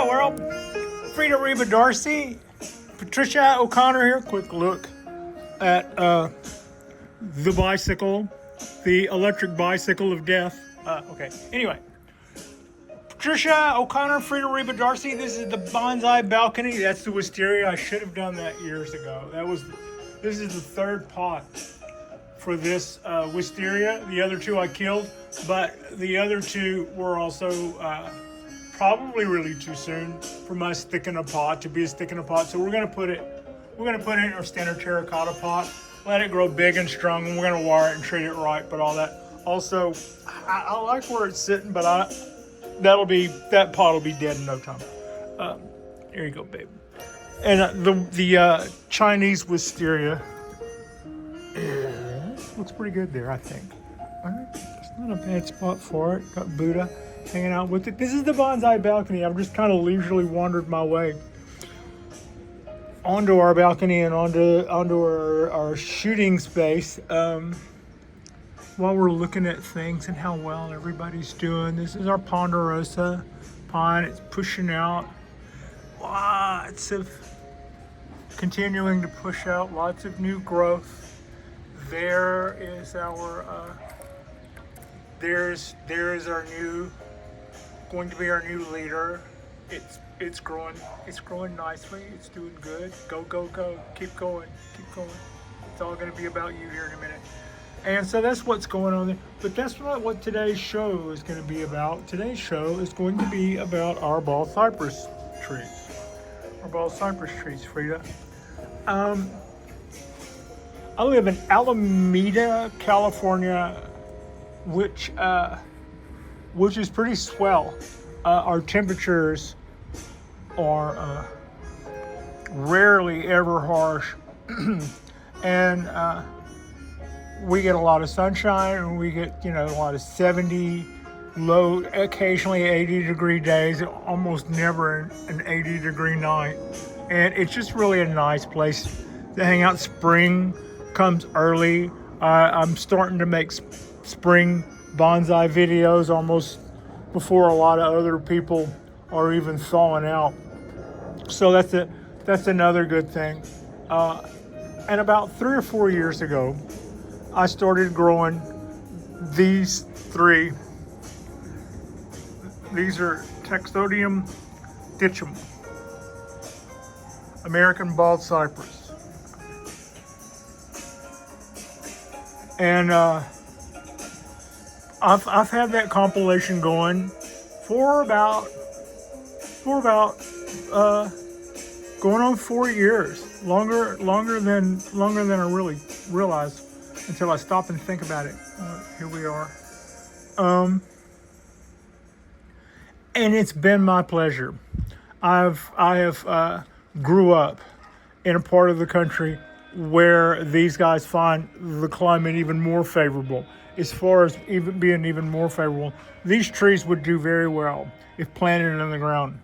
Hello world, Frida Reba Darcy, Patricia O'Connor here. Quick look at the bicycle, the electric bicycle of death. Okay, anyway. Patricia O'Connor, Frida Reba Darcy. This is the bonsai balcony. That's the wisteria. I should have done that years ago. This is the third pot for this wisteria. The other two I killed, but the other two were also probably really too soon for my stick in a pot to be a stick in a pot. So we're gonna put it in our standard terracotta pot, let it grow big and strong, and we're gonna wire it and treat it right. But all that. Also, I like where it's sitting, but that pot will be dead in no time. Here you go, babe. And the Chinese wisteria looks pretty good there, I think. All right, it's not a bad spot for it. Got Buddha hanging out with it. This is the bonsai balcony. I've just kind of leisurely wandered my way onto our balcony and onto our shooting space while we're looking at things and how well everybody's doing. This is our ponderosa pine. It's pushing out lots of, continuing to push out lots of new growth. There is our there's our new, going to be our new leader. It's growing nicely. It's doing good. Go, keep going. It's all going to be about you here in a minute. And so that's what's going on there. But that's not what today's show is going to be about. Today's show is going to be about our ball cypress trees. Our ball cypress trees, Frida. I live in Alameda, California, which is pretty swell. Our temperatures are rarely ever harsh, and we get a lot of sunshine, and we get a lot of 70, low, occasionally 80-degree days, almost never an 80-degree night, and it's just really a nice place to hang out. Spring comes early. I'm starting to make spring bonsai videos almost before a lot of other people are even thawing out. So that's another good thing. And about 3 or 4 years ago, I started growing these three. These are Taxodium Distichum, American bald cypress. And I've had that compilation going for about going on 4 years, longer than I really realized until I stop and think about it. Here we are, and it's been my pleasure. I have grew up in a part of the country where these guys find the climate even more favorable. As far as being even more favorable, these trees would do very well if planted in the ground,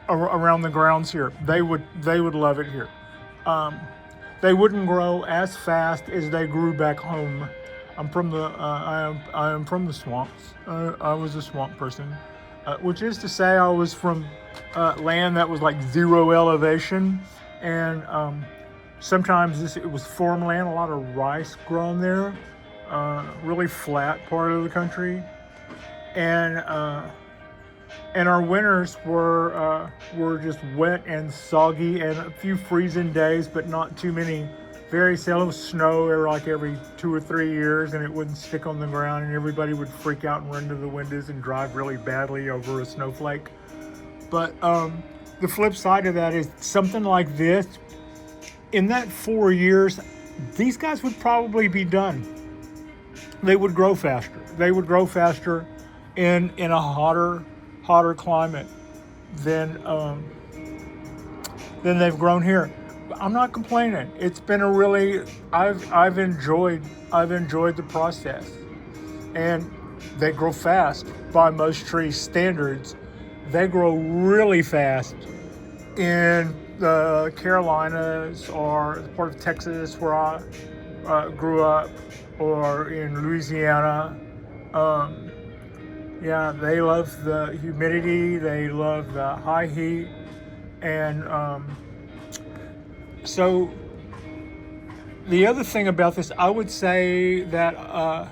around the grounds here. They would love it here. They wouldn't grow as fast as they grew back home. I'm from the I am from the swamps. I was a swamp person, which is to say I was from land that was like zero elevation, and sometimes it was farmland, a lot of rice grown there, really flat part of the country, and our winters were just wet and soggy, and a few freezing days, but not too many. Very seldom snow, every 2 or 3 years, and it wouldn't stick on the ground, and everybody would freak out and run to the windows and drive really badly over a snowflake. But the flip side of that is something like this. In that 4 years, these guys would probably be done. They would grow faster. They would grow faster in a hotter climate than they've grown here. I'm not complaining. It's been a really, I've enjoyed the process, and they grow fast by most tree standards. They grow really fast in the Carolinas or part of Texas where I grew up, or in Louisiana. Yeah, they love the humidity. They love the high heat, and so the other thing about this, I would say that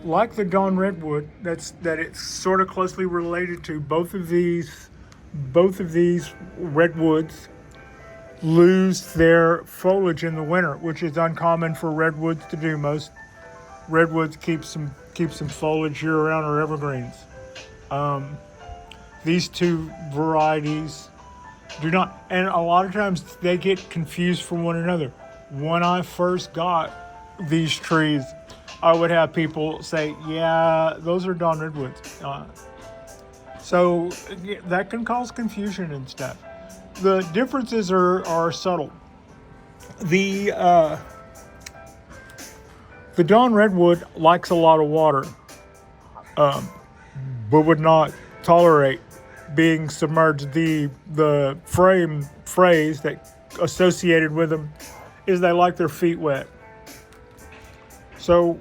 like the Dawn Redwood, that it's sort of closely related to both of these. Both of these redwoods lose their foliage in the winter, which is uncommon for redwoods to do. Most redwoods keep some foliage year round or evergreens. These two varieties do not, and a lot of times they get confused from one another. When I first got these trees, I would have people say, "Yeah, those are Dawn redwoods." So that can cause confusion and stuff. The differences are subtle. The Dawn redwood likes a lot of water, but would not tolerate being submerged. The phrase that associated with them is they like their feet wet. So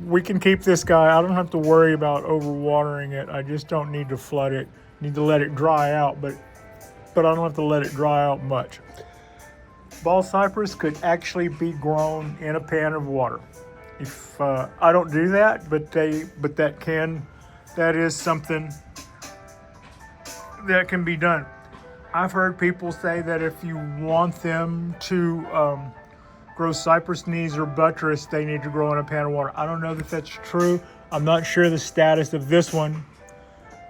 we can keep this guy. I don't have to worry about overwatering it. I just don't need to flood it. Need to let it dry out, but I don't have to let it dry out much. Ball cypress could actually be grown in a pan of water. If I don't do that, but that is something that can be done. I've heard people say that if you want them to grow cypress knees or buttress, they need to grow in a pan of water. I don't know that that's true. I'm not sure the status of this one.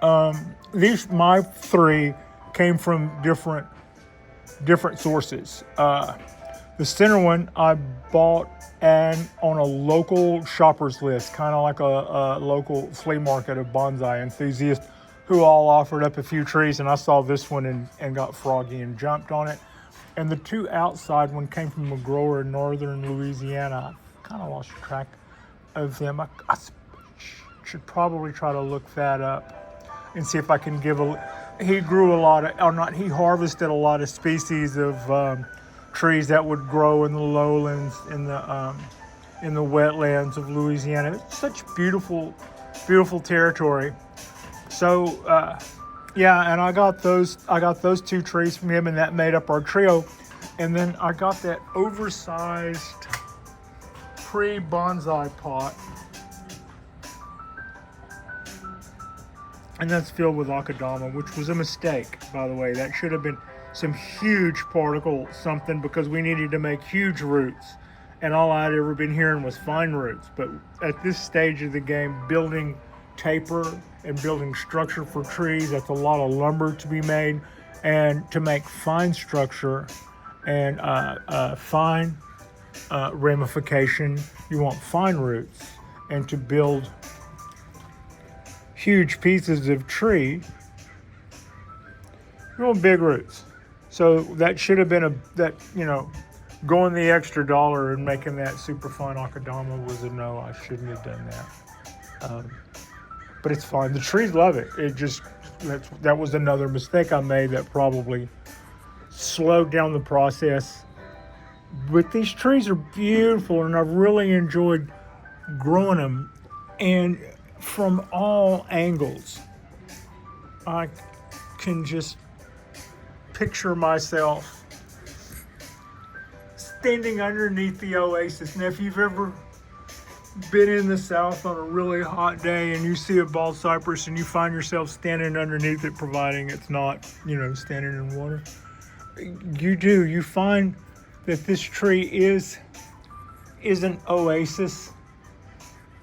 My three came from different sources. The center one I bought on a local shoppers list, kind of like a local flea market of bonsai enthusiasts who all offered up a few trees, and I saw this one and got froggy and jumped on it. And the two outside one came from a grower in northern Louisiana. I kind of lost track of them. I should probably try to look that up and see if I can give he grew a lot of, he harvested a lot of species of trees that would grow in the lowlands, in the wetlands of Louisiana. It's such beautiful territory. So, yeah, and I got those two trees from him, and that made up our trio. And then I got that oversized pre-bonsai pot, and that's filled with akadama, which was a mistake, by the way. That should have been some huge particle something, because we needed to make huge roots, and all I'd ever been hearing was fine roots. But at this stage of the game, building taper and building structure for trees, that's a lot of lumber to be made, and to make fine structure and fine ramification, you want fine roots. And to build huge pieces of tree, you want big roots. So that should have been going the extra dollar and making that super fine akadama was a no. I shouldn't have done that. But it's fine. The trees love it. That was another mistake I made that probably slowed down the process. But these trees are beautiful, and I've really enjoyed growing them. And from all angles, I can just picture myself standing underneath the oasis. Now, if you've ever been in the South on a really hot day and you see a bald cypress and you find yourself standing underneath it, providing it's not, standing in water, you find that this tree is an oasis.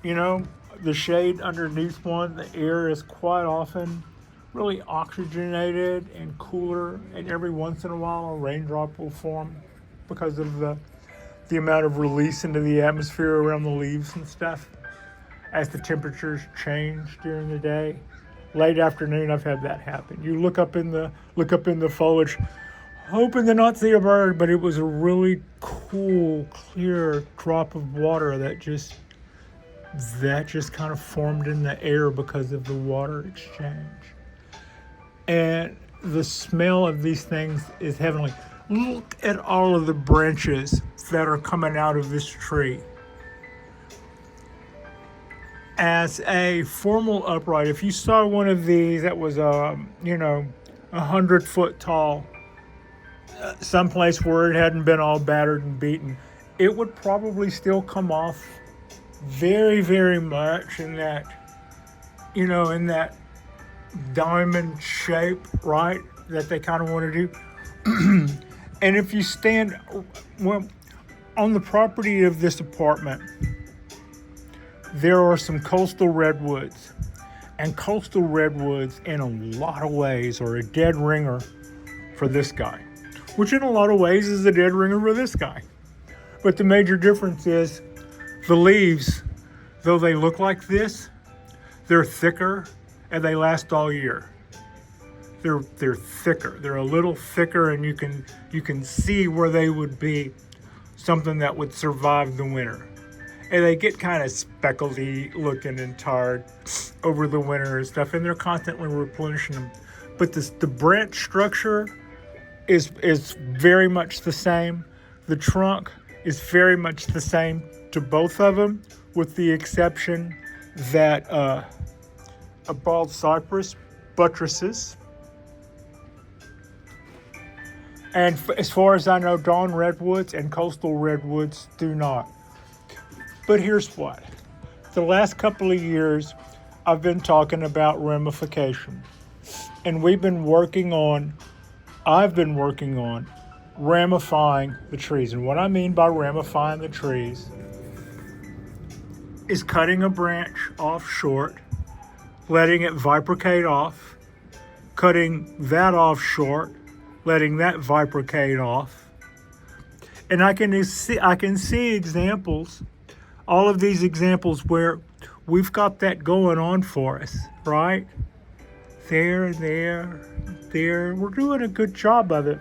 The shade underneath one, the air is quite often really oxygenated and cooler, and every once in a while a raindrop will form because of the amount of release into the atmosphere around the leaves and stuff as the temperatures change during the day. Late afternoon, I've had that happen. You look up in the foliage, hoping to not see a bird, but it was a really cool, clear drop of water that just kind of formed in the air because of the water exchange. And the smell of these things is heavenly. Look at all of the branches that are coming out of this tree. as a formal upright. If you saw one of these that was, 100 foot tall, someplace where it hadn't been all battered and beaten, it would probably still come off very, very much in that, in that diamond shape, right? That they kind of want to do. And if you stand, well, on the property of this apartment, there are some coastal redwoods. And coastal redwoods, in a lot of ways, are a dead ringer for this guy. Which in a lot of ways is a dead ringer for this guy. But the major difference is the leaves, though they look like this, they're thicker and they last all year. They're thicker. They're a little thicker, and you can see where they would be something that would survive the winter. And they get kind of speckledy looking and tired over the winter and stuff, and they're constantly replenishing them. But the branch structure is very much the same. The trunk is very much the same to both of them, with the exception that a bald cypress buttresses. And as far as I know, dawn redwoods and coastal redwoods do not. But here's what. The last couple of years, I've been talking about ramification. And I've been working on ramifying the trees. And what I mean by ramifying the trees is cutting a branch off short, letting it vibricate off, cutting that off short, letting that vibricate off. And I can see examples, all of these examples where we've got that going on for us, right? There. We're doing a good job of it.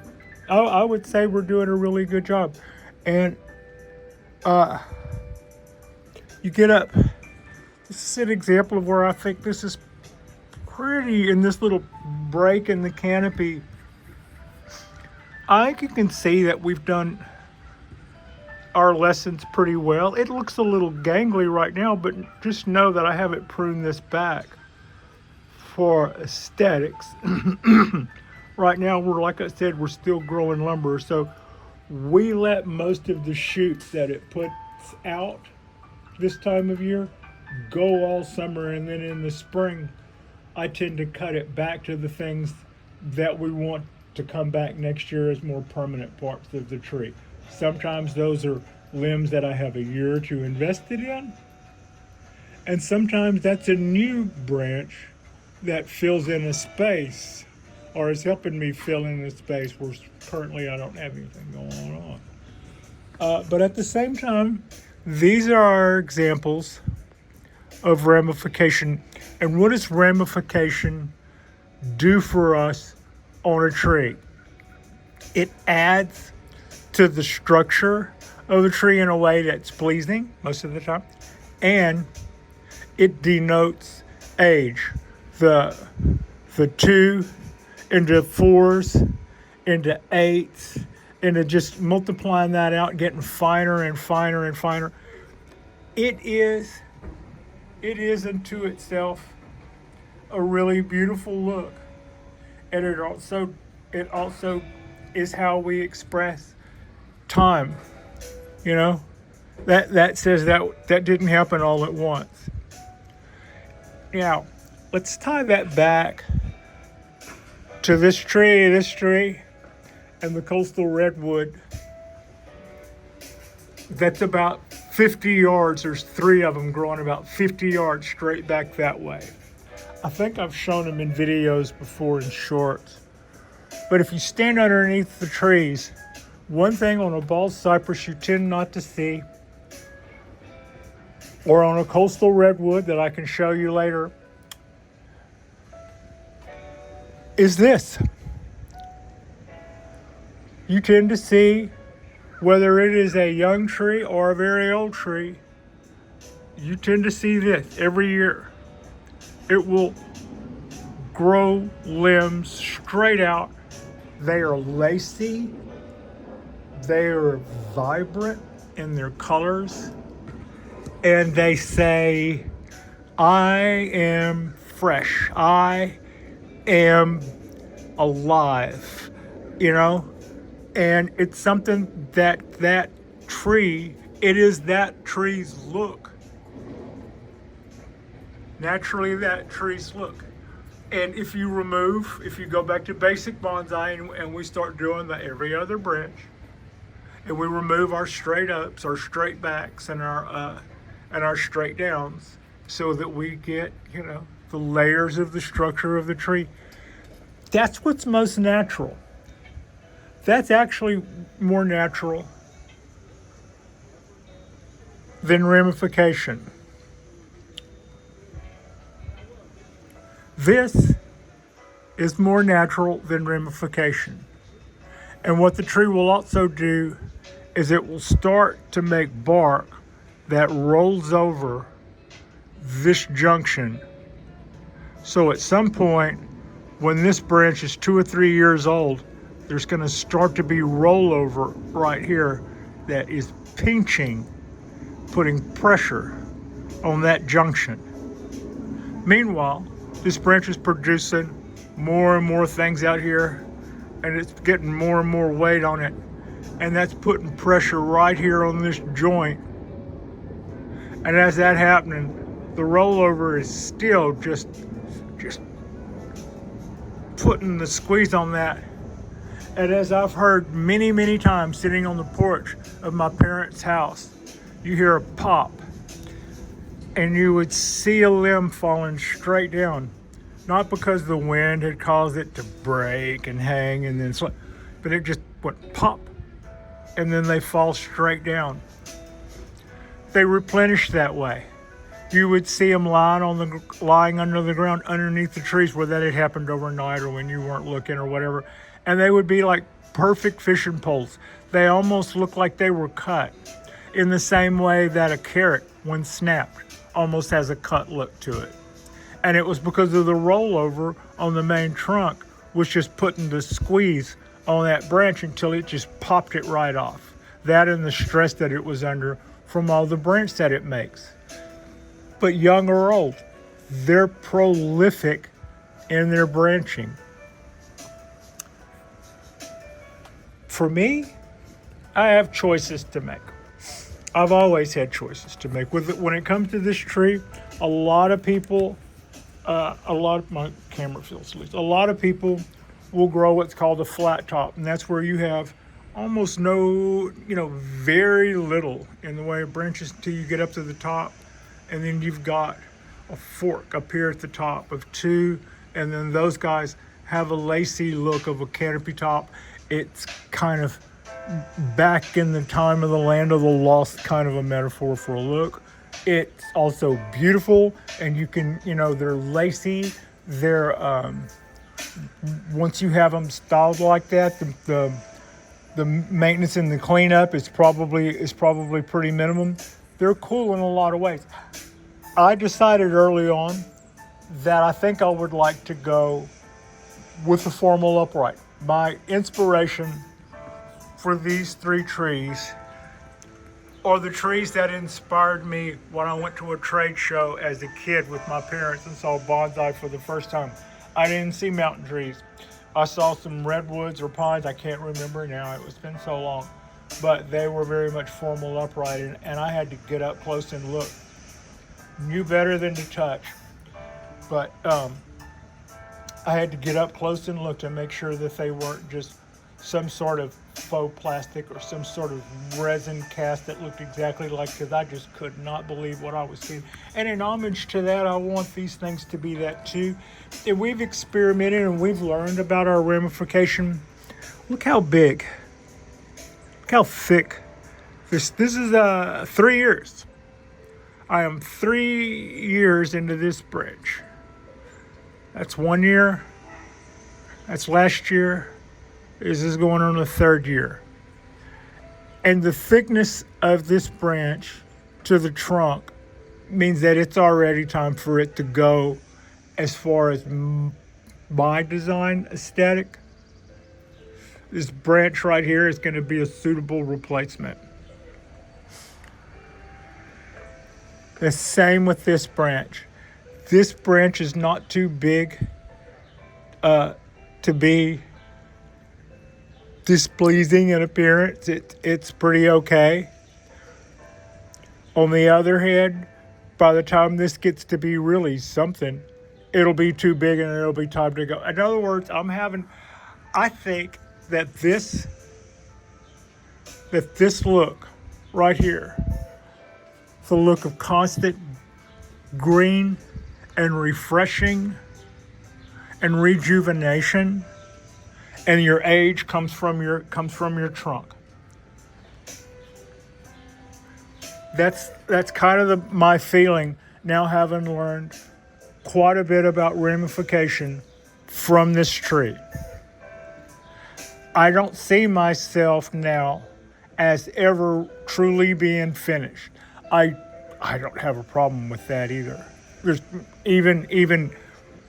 I would say we're doing a really good job. And you get up. This is an example of where I think this is pretty, in this little break in the canopy. I think you can see that we've done our lessons pretty well. It looks a little gangly right now, but just know that I haven't pruned this back for aesthetics. Right now, like I said, we're still growing lumber, so we let most of the shoots that it puts out this time of year go all summer, and then in the spring, I tend to cut it back to the things that we want to come back next year as more permanent parts of the tree. Sometimes those are limbs that I have a year or two invested in, and sometimes that's a new branch that fills in a space, or is helping me fill in a space where currently I don't have anything going on. But at the same time, these are our examples of ramification. And what does ramification do for us on a tree? It adds to the structure of a tree in a way that's pleasing most of the time, and it denotes age. The 2 into 4s into 8s, into just multiplying that out, getting finer and finer and finer. It is unto itself a really beautiful look, and it also is how we express time. That says that didn't happen all at once. Now, let's tie that back to this tree, and the coastal redwood. That's about 50 yards. There's 3 of them growing about 50 yards straight back that way. I think I've shown them in videos before in shorts. But if you stand underneath the trees, one thing on a bald cypress you tend not to see, or on a coastal redwood that I can show you later, is this. You tend to see, whether it is a young tree or a very old tree, you tend to see this every year. It will grow limbs straight out. They are lacy. They are vibrant in their colors. And they say I am fresh. I am alive, you know? And it's something that tree, it is that tree's look. Naturally, that tree's look. And if you go back to basic bonsai and we start doing the every other branch, and we remove our straight ups, our straight backs, and our straight downs, so that we get, the layers of the structure of the tree. That's what's most natural. That's actually more natural than ramification. This is more natural than ramification. And what the tree will also do is it will start to make bark that rolls over this junction. So at some point, when this branch is 2 or 3 years old, there's going to start to be rollover right here that is pinching, putting pressure on that junction. Meanwhile, this branch is producing more and more things out here, and it's getting more and more weight on it, and that's putting pressure right here on this joint. And as that happening, the rollover is still just putting the squeeze on that. And as I've heard many, many times sitting on the porch of my parents' house, you hear a pop, and you would see a limb falling straight down. Not because the wind had caused it to break and hang and then slip, but it just went pop, and then they fall straight down. They replenish that way. You would see them lying under the ground underneath the trees where that had happened overnight or when you weren't looking or whatever. And they would be like perfect fishing poles. They almost look like they were cut in the same way that a carrot, when snapped, almost has a cut look to it. And it was because of the rollover on the main trunk was just putting the squeeze on that branch until it just popped it right off. That and the stress that it was under from all the branch that it makes. But young or old, they're prolific in their branching. For me, I have choices to make. I've always had choices to make. When it comes to this tree, a lot of people, my camera feels loose. A lot of people will grow what's called a flat top, and that's where you have almost no, very little in the way of branches until you get up to the top. And then you've got a fork up here at the top of two, and then those guys have a lacy look of a canopy top. It's kind of back in the time of the land of the lost kind of a metaphor for a look. It's also beautiful, and you can, they're lacy. They're, once you have them styled like that, the maintenance and the cleanup is probably pretty minimum. They're cool in a lot of ways. I decided early on that I think I would like to go with the formal upright. My inspiration for these 3 trees are the trees that inspired me when I went to a trade show as a kid with my parents and saw bonsai for the first time. I didn't see mountain trees. I saw some redwoods or pines. I can't remember now. It's been so long. But they were very much formal upright, and I had to get up close and look. Knew better than to touch, but I had to get up close and look to make sure that they weren't just some sort of faux plastic or some sort of resin cast that looked exactly like, because I just could not believe what I was seeing. And in homage to that, I want these things to be that too. And we've experimented and we've learned about our ramification. Look how big. Look how thick. This is 3 years. I am 3 years into this branch. That's 1 year. That's last year. This is going on the 3rd year. And the thickness of this branch to the trunk means that it's already time for it to go as far as my design aesthetic. This branch right here is going to be a suitable replacement. The same with this branch. This branch is not too big to be displeasing in appearance. It's pretty okay. On the other hand, by the time this gets to be really something, it'll be too big and it'll be time to go. In other words, I think that this look right here, the look of constant green and refreshing and rejuvenation, and your age comes from your trunk. That's kind of my feeling now, having learned quite a bit about ramification from this tree. I don't see myself now as ever truly being finished. I don't have a problem with that either. There's even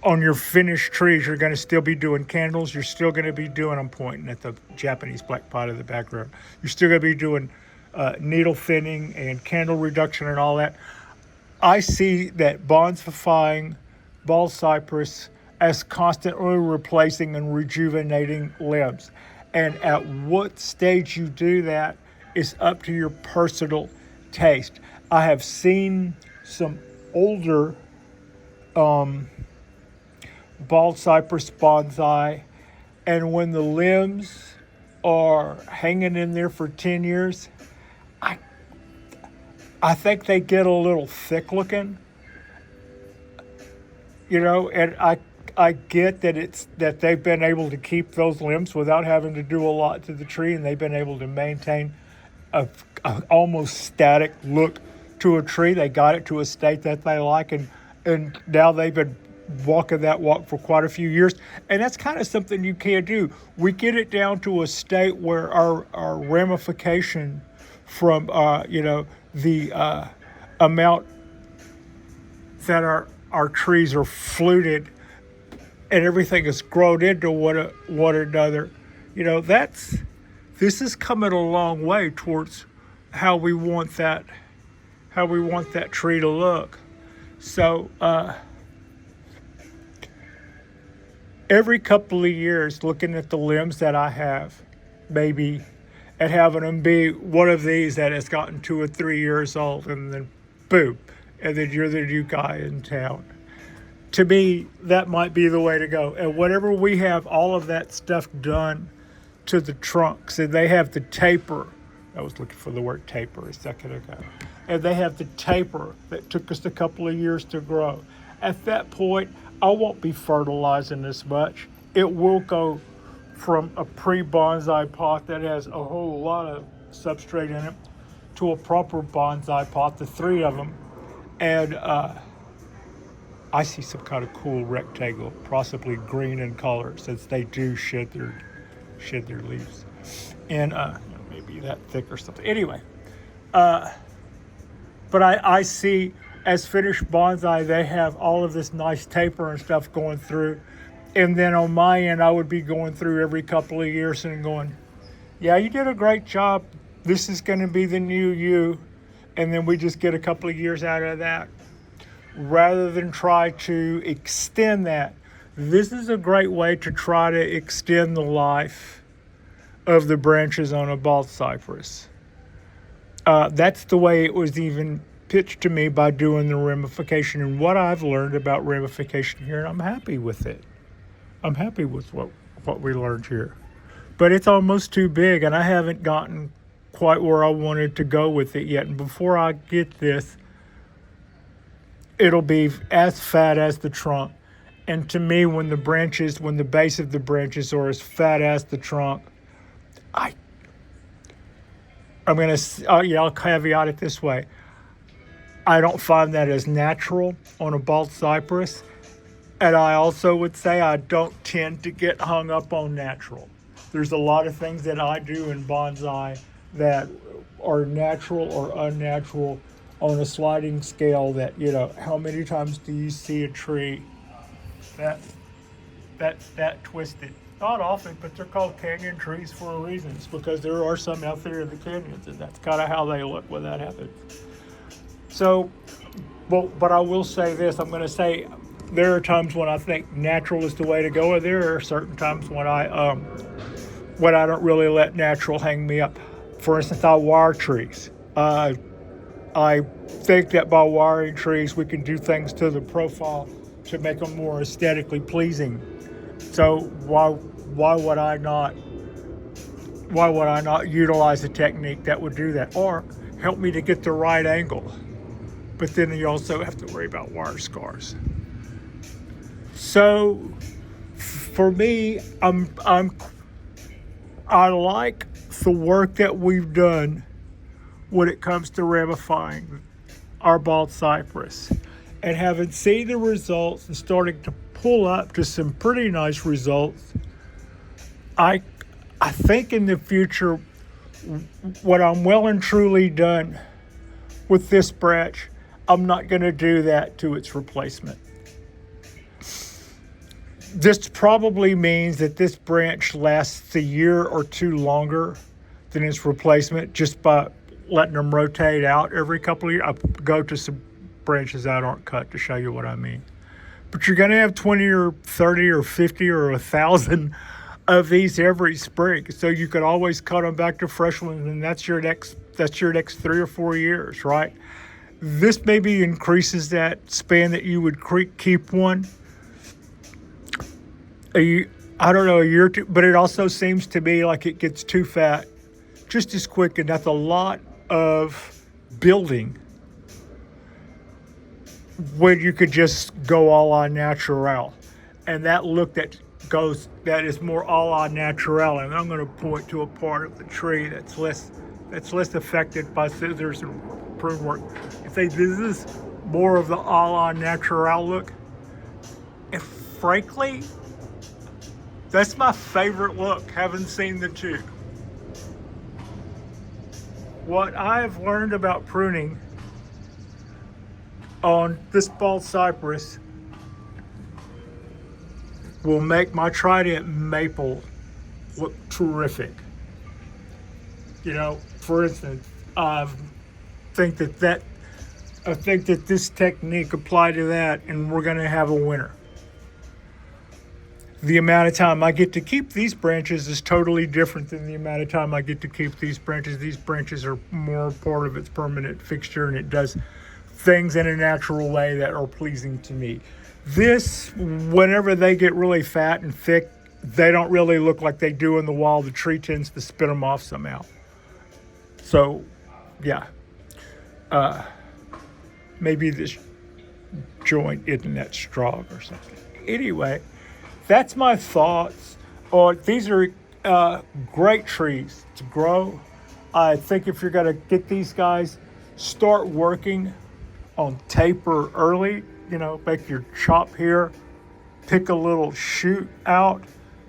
on your finished trees, you're going to still be doing candles. You're still going to be doing, I'm pointing at the Japanese black pot in the background. You're still going to be doing needle thinning and candle reduction and all that. I see that bonsifying ball cypress as constantly replacing and rejuvenating limbs. And at what stage you do that is up to your personal taste. I have seen some older bald cypress bonsai, and when the limbs are hanging in there for 10 years, I think they get a little thick looking, and I get that they've been able to keep those limbs without having to do a lot to the tree, and they've been able to maintain a almost static look to a tree. They got it to a state that they like, and now they've been walking that walk for quite a few years, and that's kind of something you can't do. We get it down to a state where our ramification from the amount that our trees are fluted and everything is grown into one another. This is coming a long way towards how we want that tree to look. So every couple of years, looking at the limbs that I have, maybe, and having them be one of these that has gotten 2 or 3 years old, and then boom, and then you're the new guy in town. To me, that might be the way to go. And whenever we have all of that stuff done to the trunks, and they have the taper, I was looking for the word taper a second ago, and they have the taper that took us a couple of years to grow. At that point, I won't be fertilizing as much. It will go from a pre-bonsai pot that has a whole lot of substrate in it to a proper bonsai pot, the 3 of them. And I see some kind of cool rectangle, possibly green in color, since they do shed their leaves. And maybe that thick or something. Anyway, but I see, as finished bonsai, they have all of this nice taper and stuff going through. And then on my end, I would be going through every couple of years and going, yeah, you did a great job. This is going to be the new you. And then we just get a couple of years out of that. Rather than try to extend that, this is a great way to try to extend the life of the branches on a bald cypress. That's the way it was even pitched to me by doing the ramification, and what I've learned about ramification here, and I'm happy with it. I'm happy with what we learned here. But it's almost too big, and I haven't gotten quite where I wanted to go with it yet. And before I get this, it'll be as fat as the trunk. And to me, when the base of the branches are as fat as the trunk, I'll caveat it this way. I don't find that as natural on a bald cypress. And I also would say I don't tend to get hung up on natural. There's a lot of things that I do in bonsai that are natural or unnatural on a sliding scale that, how many times do you see a tree that twisted? Not often, but they're called canyon trees for a reason. It's because there are some out there in the canyons, and that's kind of how they look when that happens. So Well, but I will say this. I'm going to say there are times when I think natural is the way to go, and there are certain times when I don't really let natural hang me up. For instance, I wire trees. I think that by wiring trees, we can do things to the profile to make them more aesthetically pleasing. So why would I not utilize a technique that would do that, or help me to get the right angle? But then you also have to worry about wire scars. So for me, I like the work that we've done when it comes to ramifying our bald cypress, and having seen the results and starting to pull up to some pretty nice results. I think in the future, when I'm well and truly done with this branch, I'm not going to do that to its replacement. This probably means that this branch lasts a year or two longer than its replacement, just by letting them rotate out every couple of years. I'll go to some branches that aren't cut to show you what I mean. But you're going to have 20 or 30 or 50 or 1,000 of these every spring. So you could always cut them back to fresh ones, and that's your next 3 or 4 years, right? This maybe increases that span that you would keep one. I don't know, a year or two, but it also seems to me like it gets too fat just as quick, and that's a lot of building when you could just go all on natural. And that look that is more all on natural, and I'm going to point to a part of the tree that's less affected by scissors and prune work. If this is more of the all on natural look, and frankly, that's my favorite look, having seen the two. What I've learned about pruning on this bald cypress will make my trident maple look terrific. You know, for instance, I think that this technique applied to that, and we're going to have a winner. The amount of time I get to keep these branches is totally different than the amount of time I get to keep these branches. These branches are more part of its permanent fixture, and it does things in a natural way that are pleasing to me. This, whenever they get really fat and thick, they don't really look like they do in the wall. The tree tends to spin them off somehow. So, yeah. Maybe this joint isn't that strong or something. Anyway, that's my thoughts. These are great trees to grow. I think if you're going to get these guys, start working on taper early. You know, make your chop here, pick a little shoot out,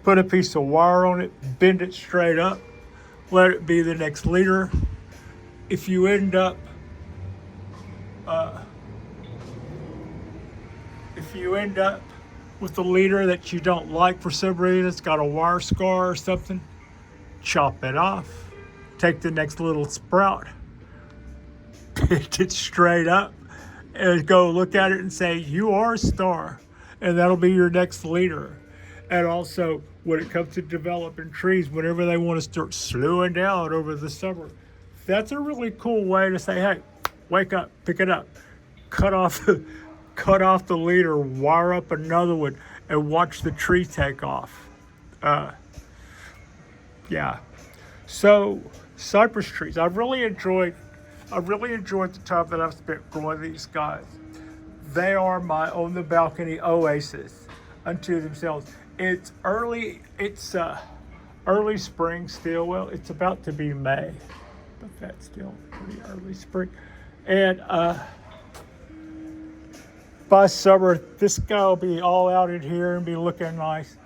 put a piece of wire on it, bend it straight up, let it be the next leader. If you end up with a leader that you don't like for some reason, it's got a wire scar or something, chop it off, take the next little sprout, pick it straight up, and go look at it and say, you are a star, and that'll be your next leader. And also, when it comes to developing trees, whenever they want to start slowing down over the summer, that's a really cool way to say, hey, wake up, pick it up, cut off the leader, wire up another one, and watch the tree take off. Yeah. So, cypress trees, I've really enjoyed the time that I've spent growing these guys. They are my on the balcony oasis unto themselves. It's early spring still. Well, it's about to be May, but that's still pretty early spring. And by summer, this guy will be all out in here and be looking nice.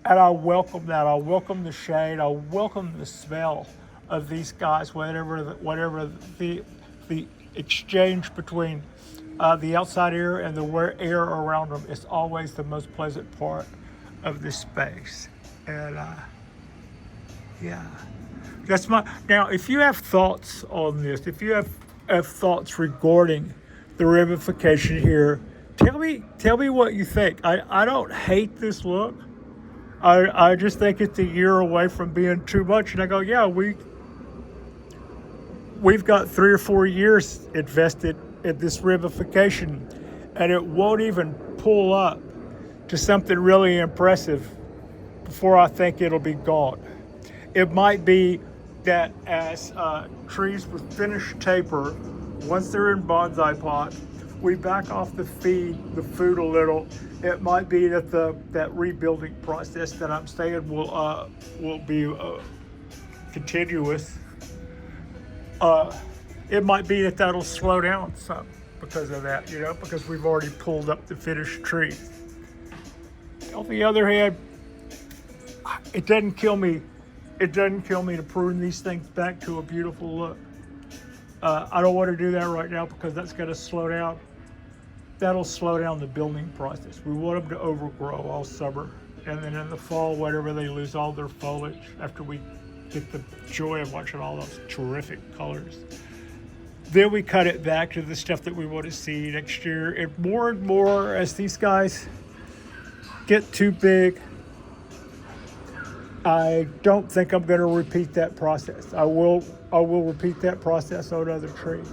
And I welcome that. I welcome the shade. I welcome the smell of these guys, whatever the exchange between the outside air and the air around them is always the most pleasant part of this space. And yeah, now if you have thoughts on this, if you have thoughts regarding the ramification here. Tell me what you think. I don't hate this look. I just think it's a year away from being too much. And I go, yeah, we've got 3 or 4 years invested in this ramification, and it won't even pull up to something really impressive before I think it'll be gone. It might be that as trees with finished taper, once they're in bonsai pot, we back off the food a little. It might be that that rebuilding process that I'm saying will be continuous. It might be that that'll slow down some because of that, because we've already pulled up the finished tree. On the other hand, it doesn't kill me. It doesn't kill me to prune these things back to a beautiful look. I don't want to do that right now because that's going to slow down. That'll slow down the building process. We want them to overgrow all summer. And then in the fall, whenever they lose all their foliage, after we get the joy of watching all those terrific colors, then we cut it back to the stuff that we want to see next year. And more as these guys get too big, I don't think I'm going to repeat that process. I will repeat that process on other trees.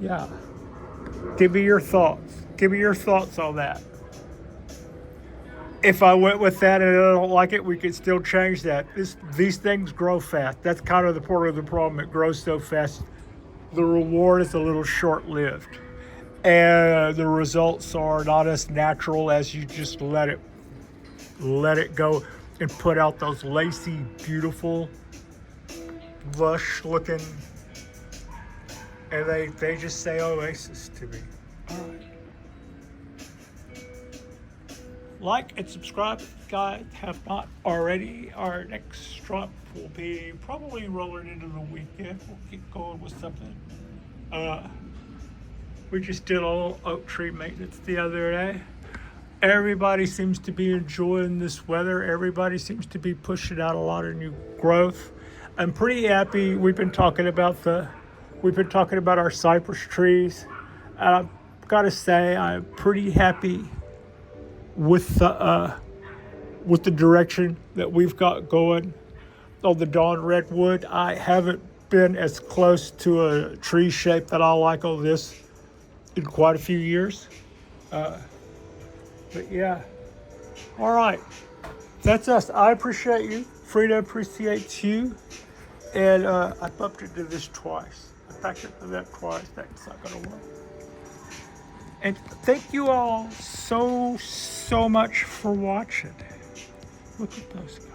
Yeah. Give me your thoughts. Give me your thoughts on that. If I went with that and I don't like it, we could still change that. These things grow fast. That's kind of the part of the problem. It grows so fast. The reward is a little short-lived. And the results are not as natural as you just let it go and put out those lacy, beautiful, lush-looking, and they just say oasis to me. All right. Like and subscribe if you guys have not already. Our next drop will be probably rolling into the weekend. We'll get going with something. We just did a little oak tree maintenance the other day. Everybody seems to be enjoying this weather. Everybody seems to be pushing out a lot of new growth. I'm pretty happy. We've been talking about our cypress trees. I've got to say, I'm pretty happy with the direction that we've got going on the Dawn Redwood. I haven't been as close to a tree shape that I like on this in quite a few years. But yeah, all right, that's us. I appreciate you. Frida appreciates you. And I bumped into this twice. I backed into that twice. That's not gonna work. And thank you all so much for watching. Look at those guys.